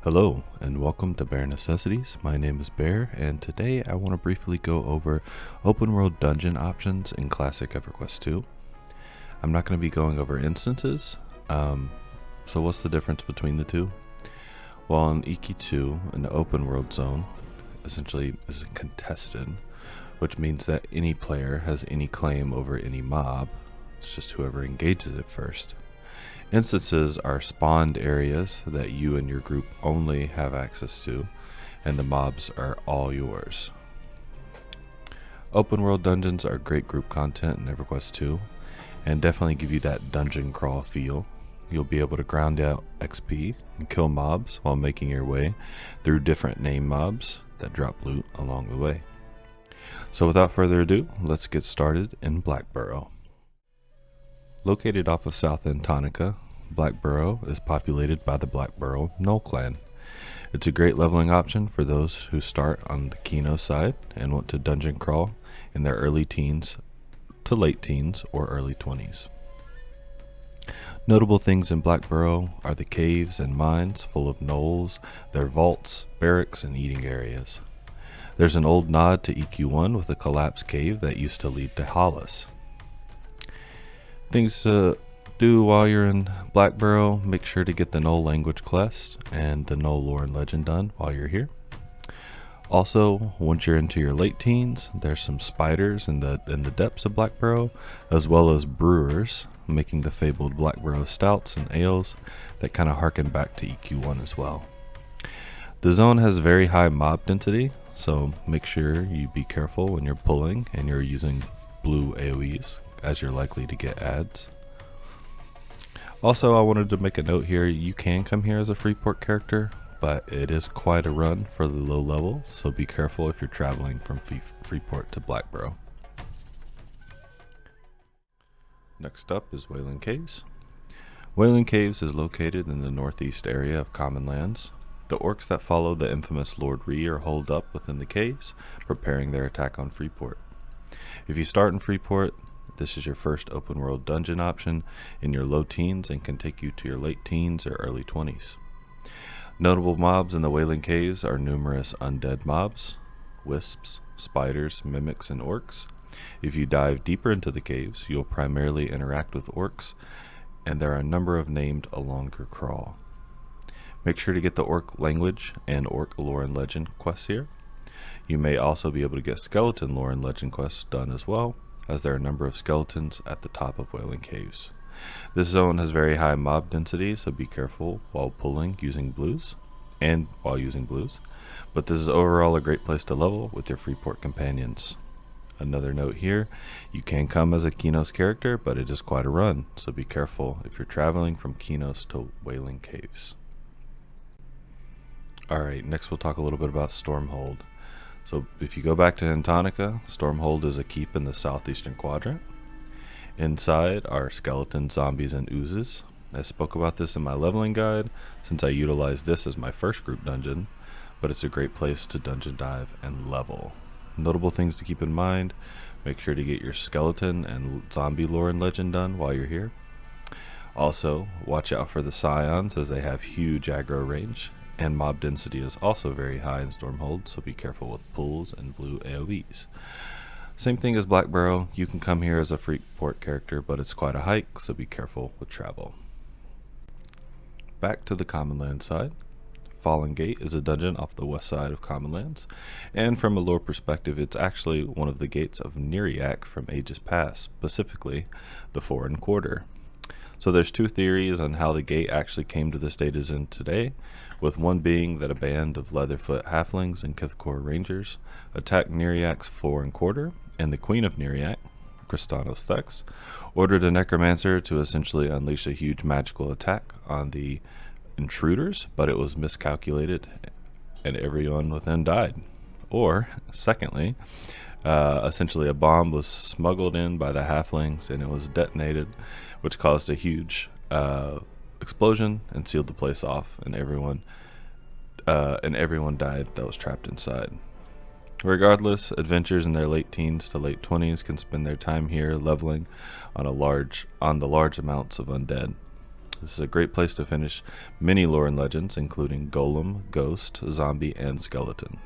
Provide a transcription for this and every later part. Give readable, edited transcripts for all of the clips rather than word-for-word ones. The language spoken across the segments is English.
Hello and welcome to Bear Necessities. My name is Bear and today I want to briefly go over open world dungeon options in Classic EverQuest 2. I'm not going to be going over instances, so what's the difference between the two? Well, in EQ2, an open world zone essentially is contested, which means that any player has any claim over any mob. It's just whoever engages it first. Instances are spawned areas that you and your group only have access to, and the mobs are all yours. Open world dungeons are great group content in EverQuest 2, and definitely give you that dungeon crawl feel. You'll be able to ground out XP and kill mobs while making your way through different name mobs that drop loot along the way. So without further ado, let's get started in Blackburrow. Located off of South End Tonica, Blackburrow is populated by the Blackburrow Gnoll clan. It's a great leveling option for those who start on the Kino side and want to dungeon crawl in their early teens to late teens or early 20s. Notable things in Blackburrow are the caves and mines full of gnolls, their vaults, barracks, and eating areas. There's an old nod to EQ1 with a collapsed cave that used to lead to Hollis. Things to do while you're in Blackburrow: make sure to get the Gnoll language quest and the Gnoll lore and legend done while you're here. Also, once you're into your late teens, there's some spiders in the depths of Blackburrow, as well as brewers making the fabled Blackburrow stouts and ales that kind of harken back to EQ1 as well. The zone has very high mob density, so make sure you be careful when you're pulling and you're using blue AoEs, as you're likely to get ads. Also, I wanted to make a note here: you can come here as a Freeport character, but it is quite a run for the low level, so be careful if you're traveling from Freeport to Blackburrow. Next up is Wailing Caves. Wailing Caves is located in the northeast area of Common Lands. The orcs that follow the infamous Lord Ree are holed up within the caves, preparing their attack on Freeport. If you start in Freeport, this is your first open world dungeon option in your low teens and can take you to your late teens or early 20s. Notable mobs in the Wailing Caves are numerous undead mobs, wisps, spiders, mimics, and orcs. If you dive deeper into the caves, you'll primarily interact with orcs, and there are a number of named along your crawl. Make sure to get the orc language and orc lore and legend quests here. You may also be able to get skeleton lore and legend quests done as well, as there are a number of skeletons at the top of Wailing Caves. This zone has very high mob density, so be careful while pulling using blues, but this is overall a great place to level with your Freeport companions. Another note here: you can come as a Kinos character, but it is quite a run, so be careful if you're traveling from Kinos to Wailing Caves. Alright, next we'll talk a little bit about Stormhold. So if you go back to Tonica, Stormhold is a keep in the southeastern quadrant. Inside are skeletons, zombies, and oozes. I spoke about this in my leveling guide, since I utilized this as my first group dungeon, but it's a great place to dungeon dive and level. Notable things to keep in mind: make sure to get your skeleton and zombie lore and legend done while you're here. Also, watch out for the scions, as they have huge aggro range, and mob density is also very high in Stormhold, so be careful with pulls and blue AoEs. Same thing as Blackburrow, you can come here as a Freeport character, but it's quite a hike, so be careful with travel. Back to the Common Lands side. Fallen Gate is a dungeon off the west side of Common Lands, and from a lore perspective, it's actually one of the gates of Neriak from ages past, specifically the Foreign Quarter. So there's two theories on how the gate actually came to the state it is in today, with one being that a band of Leatherfoot halflings and Kithkor rangers attacked Neriak's Foreign Quarter, and the Queen of Neriak, Kristanos Thex, ordered a necromancer to essentially unleash a huge magical attack on the intruders, but it was miscalculated and everyone within died. Or, secondly, essentially a bomb was smuggled in by the halflings and it was detonated, which caused a huge explosion and sealed the place off, and everyone died that was trapped inside. Regardless, adventurers in their late teens to late 20s can spend their time here leveling on the large amounts of undead. This is a great place to finish many lore and legends, including Golem, Ghost, Zombie, and Skeleton.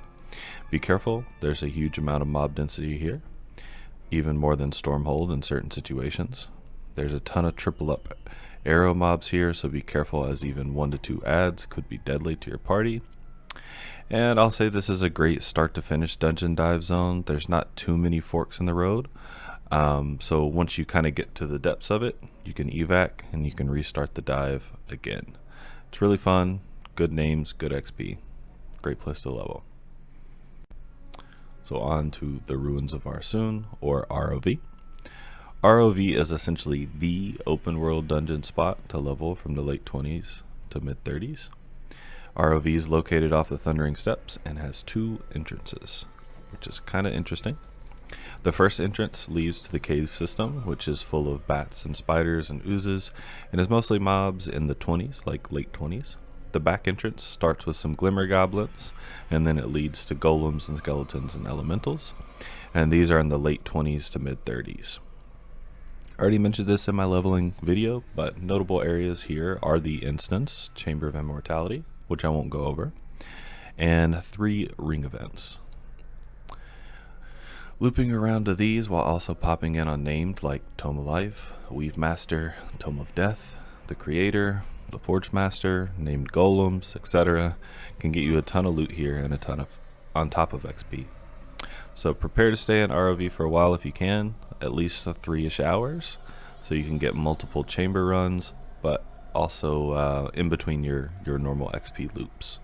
Be careful, there's a huge amount of mob density here, even more than Stormhold in certain situations. There's a ton of triple up arrow mobs here, so be careful, as even 1 to 2 adds could be deadly to your party. And I'll say this is a great start to finish dungeon dive zone. There's not too many forks in the road, so once you kind of get to the depths of it, you can evac and you can restart the dive again. It's really fun, good names, good XP, great place to level. So on to the Ruins of Varsoon, or ROV. ROV is essentially the open world dungeon spot to level from the late 20s to mid 30s. ROV is located off the Thundering Steps and has 2 entrances, which is kind of interesting. The first entrance leads to the cave system, which is full of bats and spiders and oozes, and is mostly mobs in the 20s, like late 20s. The back entrance starts with some glimmer goblins, and then it leads to golems and skeletons and elementals, and these are in the late 20s to mid 30s. I already mentioned this in my leveling video, but notable areas here are the Instance, Chamber of Immortality, which I won't go over, and 3 ring events. Looping around to these while also popping in on named like Tome of Life, Weave Master, Tome of Death, the Creator, the Forge Master, named Golems, etc. can get you a ton of loot here and a ton of on top of XP. So prepare to stay in ROV for a while if you can, at least 3-ish hours, so you can get multiple chamber runs, but also in between your normal XP loops.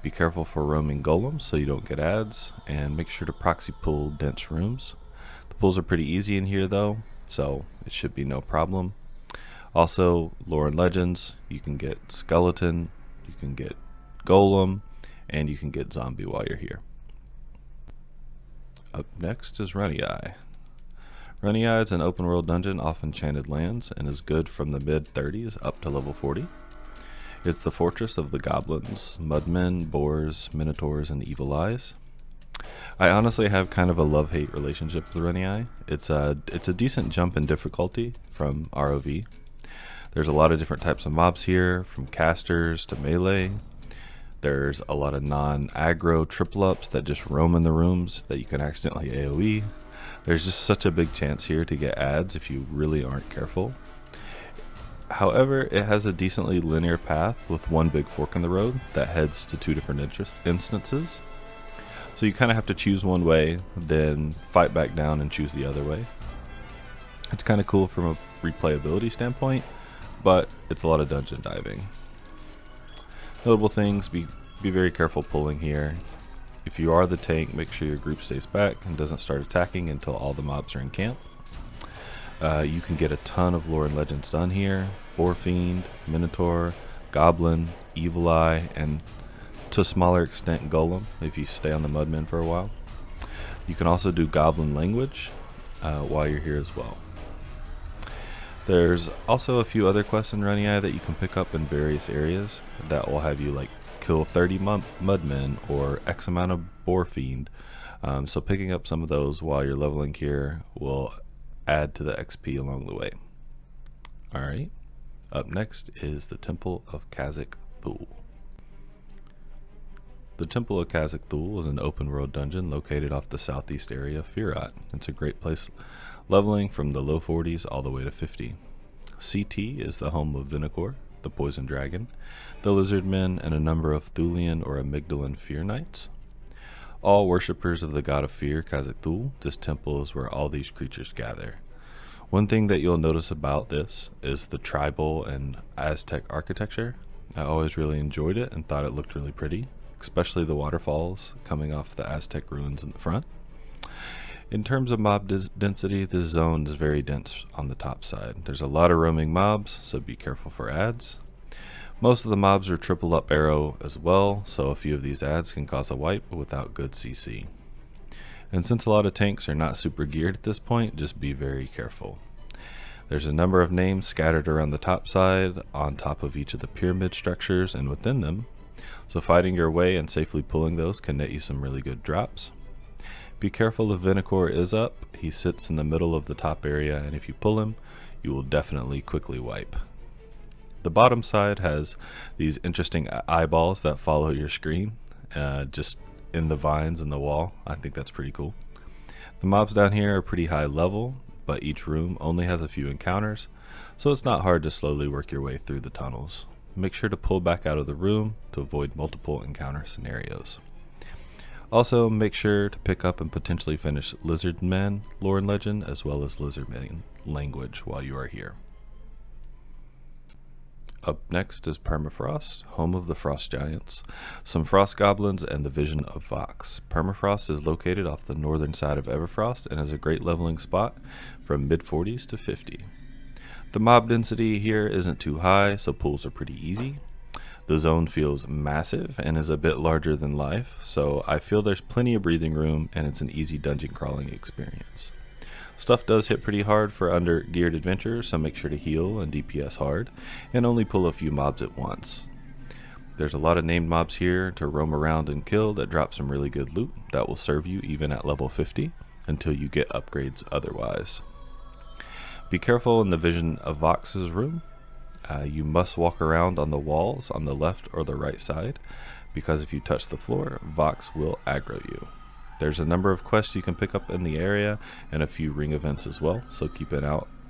Be careful for roaming golems so you don't get ads, and make sure to proxy pull dense rooms. The pulls are pretty easy in here though, so it should be no problem. Also, lore and legends, you can get skeleton, you can get golem, and you can get zombie while you're here. Up next is Runnyeye. Runnyeye is an open world dungeon off Enchanted Lands and is good from the mid 30s up to level 40. It's the fortress of the goblins, mudmen, boars, minotaurs, and evil eyes. I honestly have kind of a love-hate relationship with Runnyeye. It's a decent jump in difficulty from ROV. There's a lot of different types of mobs here, from casters to melee. There's a lot of non-aggro triple ups that just roam in the rooms that you can accidentally AoE. There's just such a big chance here to get ads if you really aren't careful. However, it has a decently linear path with 1 big fork in the road that heads to 2 different instances. So you kind of have to choose one way, then fight back down and choose the other way. It's kind of cool from a replayability standpoint, but it's a lot of dungeon diving. Notable things, be very careful pulling here. If you are the tank, make sure your group stays back and doesn't start attacking until all the mobs are in camp. You can get a ton of lore and legends done here. Boar Fiend, Minotaur, Goblin, Evil Eye, and to a smaller extent Golem if you stay on the Mudmen for a while. You can also do Goblin language while you're here as well. There's also a few other quests in Runnyeye that you can pick up in various areas that will have you like kill 30 Mudmen or X amount of Boar Fiend. So picking up some of those while you're leveling here will add to the XP along the way. Alright, up next is the Temple of Cazic Thule. The Temple of Cazic Thule is an open world dungeon located off the southeast area of Firat. It's a great place leveling from the low 40s all the way to 50. CT is the home of Vinicor, the poison dragon, the lizard men, and a number of Thulean or Amygdalan fear knights. All worshippers of the god of fear, Cazic Thule, this temple is where all these creatures gather. One thing that you'll notice about this is the tribal and Aztec architecture. I always really enjoyed it and thought it looked really pretty, especially the waterfalls coming off the Aztec ruins in the front. In terms of mob density, this zone is very dense on the top side. There's a lot of roaming mobs, so be careful for ads. Most of the mobs are triple up arrow as well, so a few of these ads can cause a wipe without good CC. And since a lot of tanks are not super geared at this point, just be very careful. There's a number of names scattered around the top side, on top of each of the pyramid structures and within them, so fighting your way and safely pulling those can net you some really good drops. Be careful if Vinicor is up. He sits in the middle of the top area, and if you pull him, you will definitely quickly wipe. The bottom side has these interesting eyeballs that follow your screen, just in the vines in the wall. I think that's pretty cool. The mobs down here are pretty high level, but each room only has a few encounters, so it's not hard to slowly work your way through the tunnels. Make sure to pull back out of the room to avoid multiple encounter scenarios. Also, make sure to pick up and potentially finish Lizardman lore and legend, as well as Lizardman language while you are here. Up next is Permafrost, home of the frost giants, some frost goblins, and the vision of Vox. Permafrost is located off the northern side of Everfrost and is a great leveling spot from mid-40s to 50. The mob density here isn't too high, so pulls are pretty easy. The zone feels massive and is a bit larger than life, so I feel there's plenty of breathing room and it's an easy dungeon crawling experience. Stuff does hit pretty hard for under-geared adventurers, so make sure to heal and DPS hard, and only pull a few mobs at once. There's a lot of named mobs here to roam around and kill that drop some really good loot that will serve you even at level 50 until you get upgrades otherwise. Be careful in the vision of Vox's room. You must walk around on the walls on the left or the right side, because if you touch the floor, Vox will aggro you. There's a number of quests you can pick up in the area and a few ring events as well, so keep an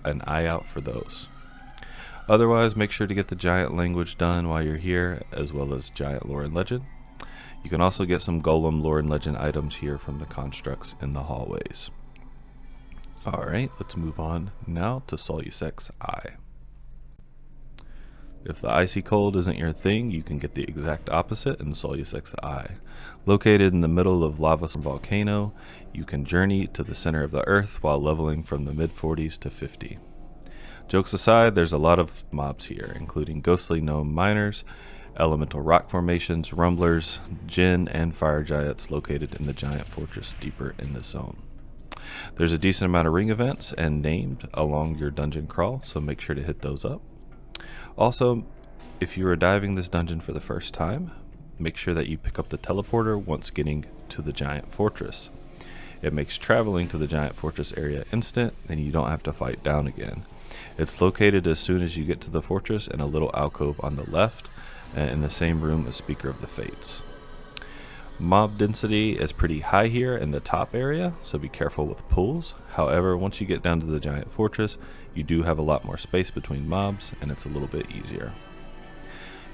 eye out for those. Otherwise, make sure to get the giant language done while you're here, as well as giant lore and legend. You can also get some golem lore and legend items here from the constructs in the hallways. Alright, let's move on now to Solusek's Eye. If the icy cold isn't your thing, you can get the exact opposite in Solusek's Eye. Located in the middle of lava volcano, you can journey to the center of the earth while leveling from the mid-40s to 50. Jokes aside, there's a lot of mobs here, including ghostly gnome miners, elemental rock formations, rumblers, djinn, and fire giants located in the giant fortress deeper in the zone. There's a decent amount of ring events and named along your dungeon crawl, so make sure to hit those up. Also, if you are diving this dungeon for the first time, make sure that you pick up the teleporter once getting to the giant fortress. It makes traveling to the giant fortress area instant, and you don't have to fight down again. It's located as soon as you get to the fortress in a little alcove on the left, and in the same room as Speaker of the Fates. Mob density is pretty high here in the top area, so be careful with pulls. However, once you get down to the giant fortress, you do have a lot more space between mobs, and it's a little bit easier.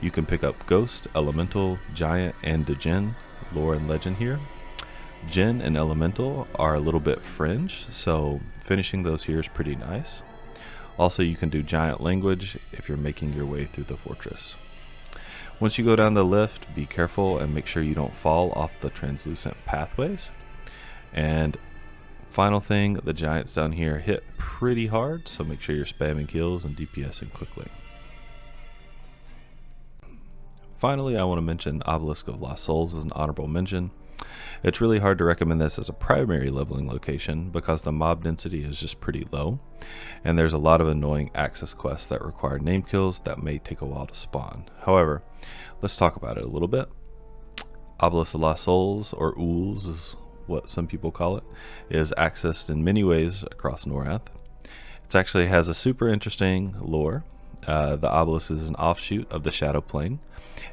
You can pick up Ghost, Elemental, Giant, and djinn lore and legend here. Djinn and Elemental are a little bit fringe, so finishing those here is pretty nice. Also, you can do Giant language if you're making your way through the fortress. Once you go down the lift, be careful and make sure you don't fall off the translucent pathways. And final thing, the giants down here hit pretty hard, so make sure you're spamming heals and DPSing quickly. Finally, I want to mention Obelisk of Lost Souls as an honorable mention. It's really hard to recommend this as a primary leveling location because the mob density is just pretty low, and there's a lot of annoying access quests that require name kills that may take a while to spawn. However, let's talk about it a little bit. Obelisk of Lost Souls, or Ools is what some people call it, is accessed in many ways across Norath. It actually has a super interesting lore. The obelisk is an offshoot of the Shadow Plane,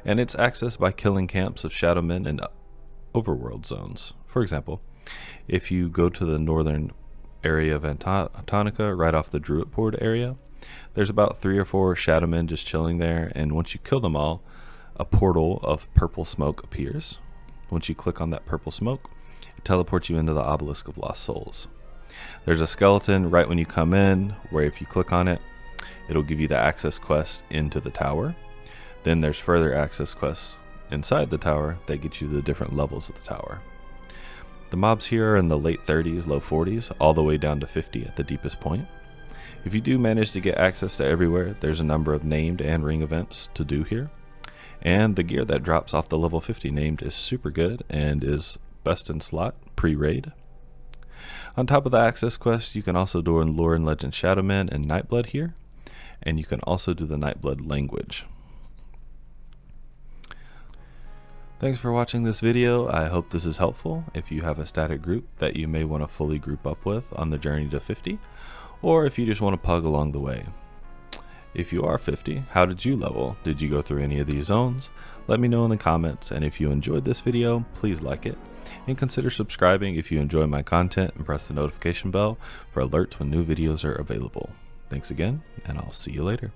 and it's accessed by killing camps of Shadow Men and overworld zones. For example, if you go to the northern area of Antonica, right off the Druidport area, there's about 3 or 4 Shadow Men just chilling there, and once you kill them all, a portal of purple smoke appears. Once you click on that purple smoke, it teleports you into the Obelisk of Lost Souls. There's a skeleton right when you come in, where if you click on it, it'll give you the access quest into the tower. Then there's further access quests inside the tower that get you the different levels of the tower. The mobs here are in the late 30s, low 40s, all the way down to 50 at the deepest point. If you do manage to get access to everywhere, there's a number of named and ring events to do here. And the gear that drops off the level 50 named is super good and is best in slot pre-raid. On top of the access quest, you can also do in Lore and Legend Shadowmen and Nightblood here, and you can also do the Nightblood language. Thanks for watching this video. I hope this is helpful if you have a static group that you may want to fully group up with on the journey to 50, or if you just want to pug along the way. If you are 50, how did you level? Did you go through any of these zones? Let me know in the comments, and if you enjoyed this video, please like it, and consider subscribing if you enjoy my content, and press the notification bell for alerts when new videos are available. Thanks again, and I'll see you later.